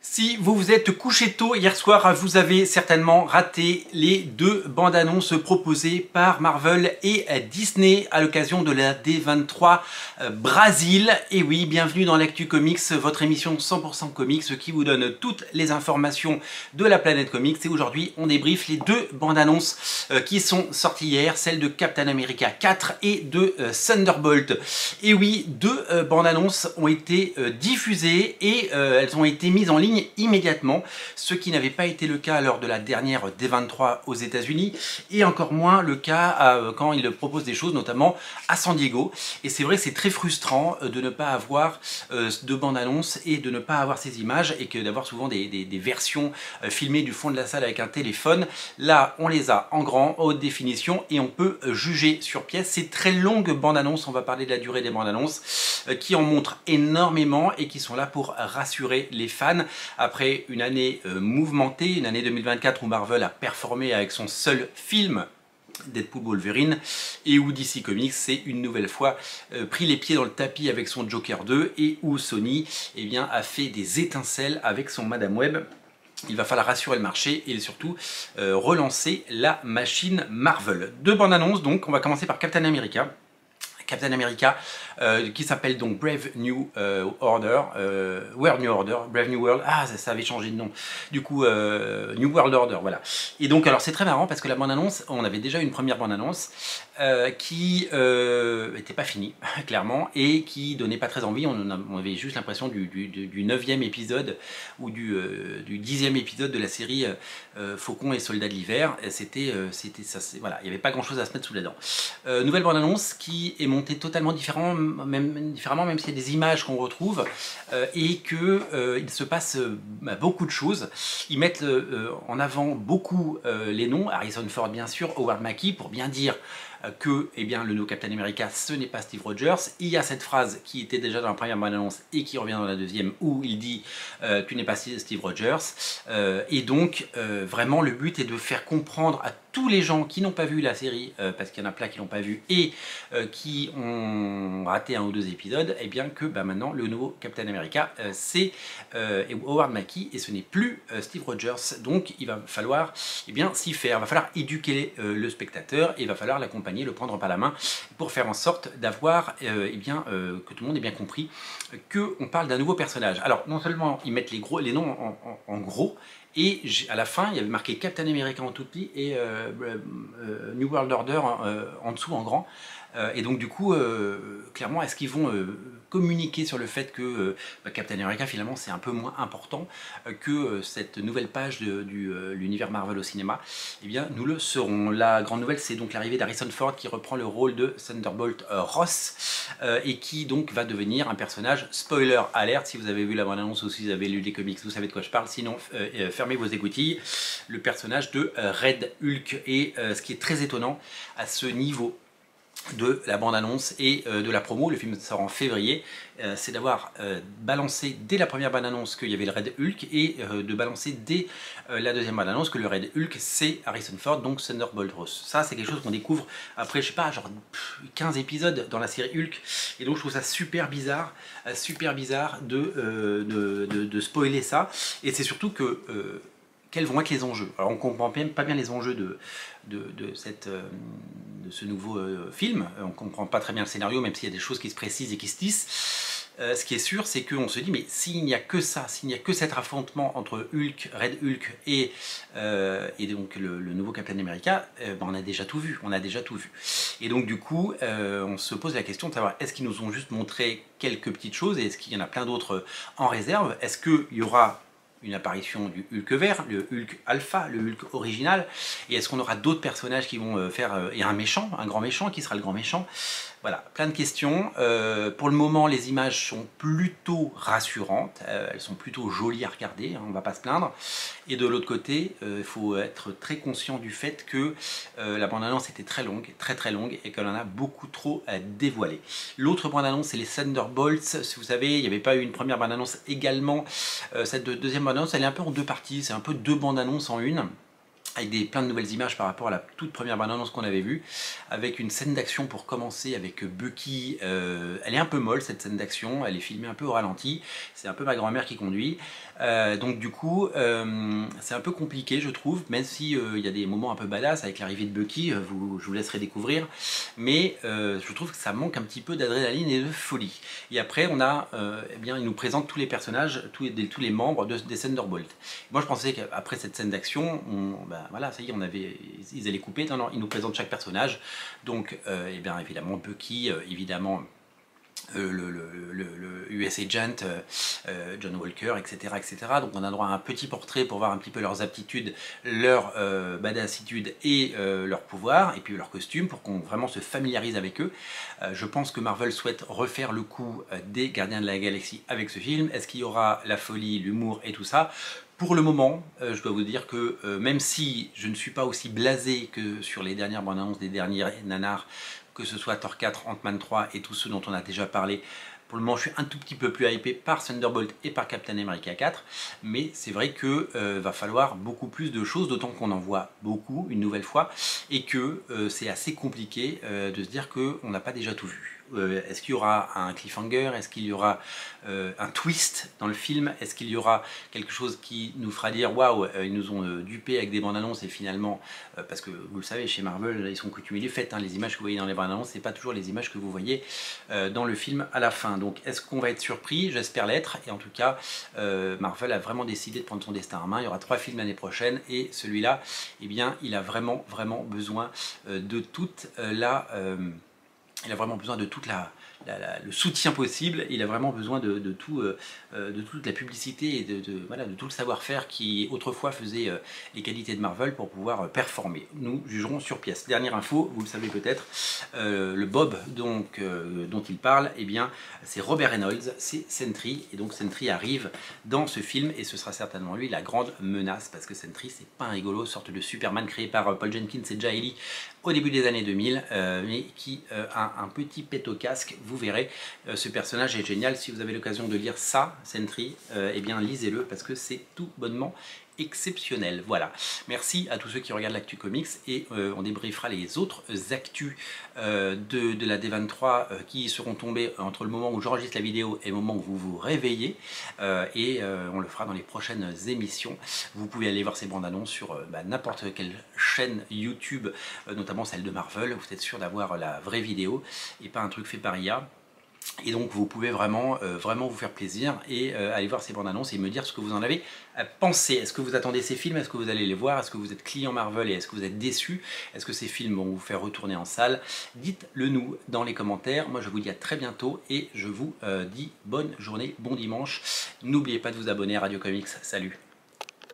Si vous vous êtes couché tôt hier soir, vous avez certainement raté les deux bandes annonces proposées par Marvel et Disney à l'occasion de la D23 Brésil. Et oui, bienvenue dans l'Actu Comics, votre émission 100% comics qui vous donne toutes les informations de la planète comics. Et aujourd'hui, on débriefe les deux bandes annonces qui sont sorties hier, celle de Captain America 4 et de Thunderbolt. Et oui, deux bandes annonces ont été diffusées et elles ont été mises en ligne immédiatement, ce qui n'avait pas été le cas lors de la dernière D23 aux États-Unis et encore moins le cas quand ils proposent des choses, notamment à San Diego. Et c'est vrai que c'est très frustrant de ne pas avoir de bande-annonce et de ne pas avoir ces images et que d'avoir souvent des versions filmées du fond de la salle avec un téléphone. Là, on les a en grand, haute définition et on peut juger sur pièce. Ces très longues bandes-annonces, on va parler de la durée des bandes-annonces, qui en montrent énormément et qui sont là pour rassurer les fans. Après une année mouvementée, une année 2024 où Marvel a performé avec son seul film Deadpool Wolverine et où DC Comics s'est une nouvelle fois pris les pieds dans le tapis avec son Joker 2 et où Sony a fait des étincelles avec son Madame Web. Il va falloir rassurer le marché et surtout relancer la machine Marvel. Deux bandes annonces donc, on va commencer par Captain America. Captain America, qui s'appelle donc Brave New Order, World New Order, Brave New World, ça avait changé de nom, du coup New World Order, voilà. Et donc alors c'est très marrant parce que la bande-annonce, on avait déjà une première bande-annonce qui n'était pas finie, clairement, et qui donnait pas très envie, on avait juste l'impression du 9e épisode ou du 10e épisode de la série Faucon et Soldats de l'hiver, voilà, il n'y avait pas grand chose à se mettre sous la dent. Nouvelle bande-annonce qui est montée totalement différemment, même s'il y a des images qu'on retrouve et qu'il se passe beaucoup de choses. Ils mettent en avant beaucoup les noms, Harrison Ford bien sûr, Howard Mackie, pour bien dire que le nouveau Captain America ce n'est pas Steve Rogers. Il y a cette phrase qui était déjà dans la première bande-annonce et qui revient dans la deuxième où il dit tu n'es pas Steve Rogers, et donc vraiment le but est de faire comprendre à tous les gens qui n'ont pas vu la série, parce qu'il y en a plein qui l'ont pas vu et qui ont raté un ou deux épisodes, et bien que maintenant le nouveau Captain America c'est Howard Mackie et ce n'est plus Steve Rogers. Donc il va falloir s'y faire, il va falloir éduquer le spectateur et il va falloir l'accompagner, le prendre par la main pour faire en sorte d'avoir que tout le monde ait bien compris qu'on parle d'un nouveau personnage. Alors non seulement ils mettent les noms en gros, et à la fin, il y avait marqué Captain America en tout petit et New World Order en dessous en grand. Et donc du coup, clairement, est-ce qu'ils vont communiquer sur le fait que Captain America finalement c'est un peu moins important que cette nouvelle page de l'univers Marvel au cinéma? Eh bien, nous le saurons. La grande nouvelle, c'est donc l'arrivée d'Harrison Ford qui reprend le rôle de Thunderbolt Ross et qui donc va devenir un personnage, spoiler alert, si vous avez vu la bande-annonce ou si vous avez lu les comics, vous savez de quoi je parle, sinon fermez vos écoutilles, le personnage de Red Hulk. Et ce qui est très étonnant à ce niveau de la bande-annonce et de la promo, le film sort en février, c'est d'avoir balancé dès la première bande-annonce qu'il y avait le Red Hulk et de balancer dès la deuxième bande-annonce que le Red Hulk c'est Harrison Ford, donc Thunderbolt Ross. Ça c'est quelque chose qu'on découvre après, je sais pas, genre 15 épisodes dans la série Hulk, et donc je trouve ça super bizarre de spoiler ça, et c'est surtout que quels vont être les enjeux. Alors on comprend pas bien les enjeux de ce nouveau film, on comprend pas très bien le scénario, même s'il y a des choses qui se précisent et qui se tissent. Ce qui est sûr, c'est qu'on se dit, mais s'il n'y a que ça, s'il n'y a que cet affrontement entre Hulk, Red Hulk et donc le nouveau Captain America, on a déjà tout vu, Et donc du coup, on se pose la question de savoir, est-ce qu'ils nous ont juste montré quelques petites choses, et est-ce qu'il y en a plein d'autres en réserve? Est-ce qu'il y aura une apparition du Hulk vert, le Hulk alpha, le Hulk original, et est-ce qu'on aura d'autres personnages qui vont faire, et un méchant, un grand méchant, qui sera le grand méchant? Voilà, plein de questions. Pour le moment, les images sont plutôt rassurantes, elles sont plutôt jolies à regarder, hein, on ne va pas se plaindre. Et de l'autre côté, il faut être très conscient du fait que la bande-annonce était très longue, très longue, et qu'elle en a beaucoup trop à dévoiler. L'autre bande-annonce, c'est les Thunderbolts. Si vous savez, il n'y avait pas eu une première bande-annonce également. Cette deuxième bande-annonce, elle est un peu en deux parties, c'est un peu deux bandes-annonces en une. avec plein de nouvelles images par rapport à la toute première bande-annonce qu'on avait vue, avec une scène d'action pour commencer avec Bucky. Elle est un peu molle cette scène d'action, elle est filmée un peu au ralenti, c'est un peu ma grand-mère qui conduit. Donc du coup, c'est un peu compliqué je trouve, même si il y a des moments un peu badass avec l'arrivée de Bucky, je vous laisserai découvrir. Mais je trouve que ça manque un petit peu d'adrénaline et de folie. Et après, on a, eh bien, il nous présente tous les personnages, tous les membres des Thunderbolts. Moi, je pensais qu'après cette scène d'action, ben, voilà, ça y est, ils allaient couper. Non, non, ils nous présentent chaque personnage. Donc, eh bien, évidemment, Bucky, évidemment. Le US Agent, John Walker, etc., etc. Donc on a droit à un petit portrait pour voir un petit peu leurs aptitudes, leur badassitude et leur pouvoir, et puis leur costume, pour qu'on vraiment se familiarise avec eux. Je pense que Marvel souhaite refaire le coup des Gardiens de la Galaxie avec ce film. Est-ce qu'il y aura la folie, l'humour et tout ça? Pour le moment, je dois vous dire que même si je ne suis pas aussi blasé que sur les dernières bandes annonces des derniers nanars, que ce soit Thor 4, Ant-Man 3 et tous ceux dont on a déjà parlé, pour le moment je suis un tout petit peu plus hypé par Thunderbolt et par Captain America 4, mais c'est vrai que va falloir beaucoup plus de choses, d'autant qu'on en voit beaucoup une nouvelle fois, et que c'est assez compliqué de se dire qu'on n'a pas déjà tout vu. Est-ce qu'il y aura un cliffhanger? Est-ce qu'il y aura un twist dans le film? Est-ce qu'il y aura quelque chose qui nous fera dire waouh, ils nous ont dupé avec des bandes annonces et finalement, parce que vous le savez, chez Marvel, ils sont coutumiers du fait, hein, les images que vous voyez dans les bandes annonces, c'est pas toujours les images que vous voyez dans le film à la fin. Donc est-ce qu'on va être surpris? J'espère l'être, et en tout cas, Marvel a vraiment décidé de prendre son destin en main. Il y aura 3 films l'année prochaine, et celui-là, eh bien, il a vraiment besoin de toute la. Il a vraiment besoin de toute le soutien possible, il a vraiment besoin de toute la publicité et voilà, de tout le savoir-faire qui autrefois faisait les qualités de Marvel pour pouvoir performer. Nous jugerons sur pièce. Dernière info, vous le savez peut-être, le Bob dont il parle, eh bien, c'est Robert Reynolds, c'est Sentry, et donc Sentry arrive dans ce film, et ce sera certainement lui la grande menace, parce que Sentry, c'est pas un rigolo, sorte de Superman créé par Paul Jenkins et Jay Lee au début des années 2000, mais qui a un petit pet au casque. Vous verrez, ce personnage est génial. Si vous avez l'occasion de lire ça, Sentry, eh bien lisez-le, parce que c'est tout bonnement exceptionnel. Voilà, merci à tous ceux qui regardent l'actu comics, et on débriefera les autres actus de la D23 qui seront tombés entre le moment où j'enregistre la vidéo et le moment où vous vous réveillez, et on le fera dans les prochaines émissions. Vous pouvez aller voir ces bandes annonces sur n'importe quelle chaîne YouTube, notamment celle de Marvel. Vous êtes sûr d'avoir la vraie vidéo et pas un truc fait par IA. Et donc vous pouvez vraiment vous faire plaisir et aller voir ces bandes annonces et me dire ce que vous en avez pensé. Est-ce que vous attendez ces films? Est-ce que vous allez les voir? Est-ce que vous êtes client Marvel et est-ce que vous êtes déçu? Est-ce que ces films vont vous faire retourner en salle? Dites-le nous dans les commentaires. Moi je vous dis à très bientôt, et je vous dis bonne journée, bon dimanche. N'oubliez pas de vous abonner à Radio Comics. Salut!